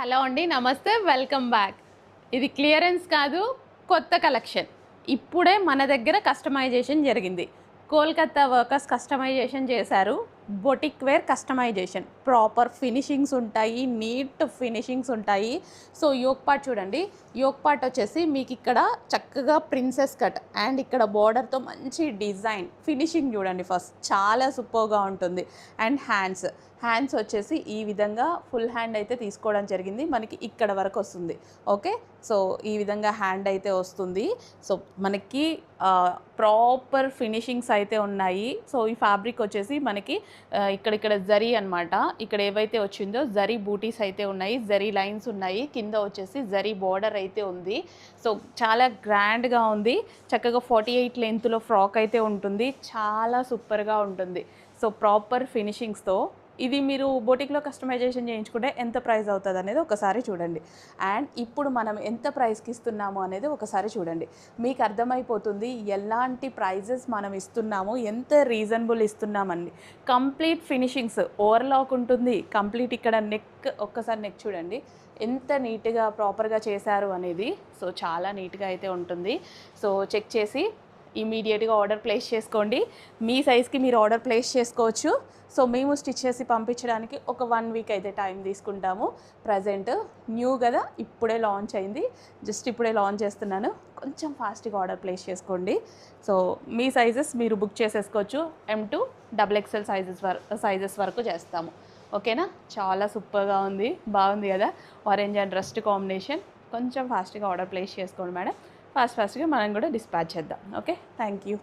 Hello అండి, నమస్తే, welcome back. ఇది క్లియరెన్స్ కాదు, కొత్త కలెక్షన్. ఇప్పుడే మన దగ్గర కస్టమైజేషన్ జరిగింది. కోల్కతా వర్కర్స్ కస్టమైజేషన్ చేశారు. Boutique wear customisation, proper finishings ఉంటాయి, నీట్ ఫినిషింగ్స్ ఉంటాయి. సో యోక్ పార్ట్ చూడండి, యోక్ పార్ట్ వచ్చేసి మీకు ఇక్కడ చక్కగా ప్రిన్సెస్ కట్ అండ్ ఇక్కడ బోర్డర్తో మంచి డిజైన్ ఫినిషింగ్ చూడండి. ఫస్ట్ చాలా సూపర్గా ఉంటుంది. అండ్ హ్యాండ్స్ వచ్చేసి ఈ విధంగా ఫుల్ హ్యాండ్ అయితే తీసుకోవడం జరిగింది. మనకి ఇక్కడ వరకు వస్తుంది. ఓకే, సో ఈ విధంగా హ్యాండ్ అయితే వస్తుంది. సో మనకి ప్రాపర్ ఫినిషింగ్స్ అయితే ఉన్నాయి. సో ఈ ఫ్యాబ్రిక్ వచ్చేసి మనకి ఇక్కడ జరీ అనమాట. ఇక్కడ ఏవైతే వచ్చిందో జరీ బూటీస్ అయితే ఉన్నాయి, జరీ లైన్స్ ఉన్నాయి, కింద వచ్చేసి జరీ బార్డర్ అయితే ఉంది. సో చాలా గ్రాండ్గా ఉంది. చక్కగా 48 లెంత్లో ఫ్రాక్ అయితే ఉంటుంది. చాలా సూపర్గా ఉంటుంది. సో ప్రాపర్ ఫినిషింగ్స్తో ఇది మీరు బొటిక్లో కస్టమైజేషన్ చేయించుకుంటే ఎంత ప్రైస్ అవుతుంది అనేది ఒకసారి చూడండి. అండ్ ఇప్పుడు మనం ఎంత ప్రైస్కి ఇస్తున్నాము అనేది ఒకసారి చూడండి. మీకు అర్థమైపోతుంది ఎలాంటి ప్రైజెస్ మనం ఇస్తున్నాము, ఎంత రీజనబుల్ ఇస్తున్నామండి. కంప్లీట్ ఫినిషింగ్స్, ఓవర్లాక్ ఉంటుంది కంప్లీట్. ఇక్కడ నెక్, ఒక్కసారి నెక్ చూడండి ఎంత నీట్గా ప్రాపర్గా చేశారు అనేది. సో చాలా నీట్గా అయితే ఉంటుంది. సో చెక్ చేసి ఇమీడియట్గా ఆర్డర్ ప్లేస్ చేసుకోండి. మీ సైజ్కి మీరు ఆర్డర్ ప్లేస్ చేసుకోవచ్చు. సో మేము స్టిచ్ చేసి పంపించడానికి ఒక 1 వీక్ అయితే టైం తీసుకుంటాము. ప్రజెంట్ న్యూ కదా, ఇప్పుడే లాంచ్ అయింది, జస్ట్ ఇప్పుడే లాంచ్ చేస్తున్నాను. కొంచెం ఫాస్ట్గా ఆర్డర్ ప్లేస్ చేసుకోండి. సో మీ సైజెస్ మీరు బుక్ చేసేసుకోవచ్చు. M to XXL సైజెస్ వరకు చేస్తాము. ఓకేనా, చాలా సూపర్గా ఉంది, బాగుంది కదా. Orange and rust combination. కొంచెం ఫాస్ట్గా ఆర్డర్ ప్లేస్ చేసుకోండి మేడం. ఫాస్ట్గా మనం కూడా డిస్పాచ్ చేద్దాం. Okay, thank you.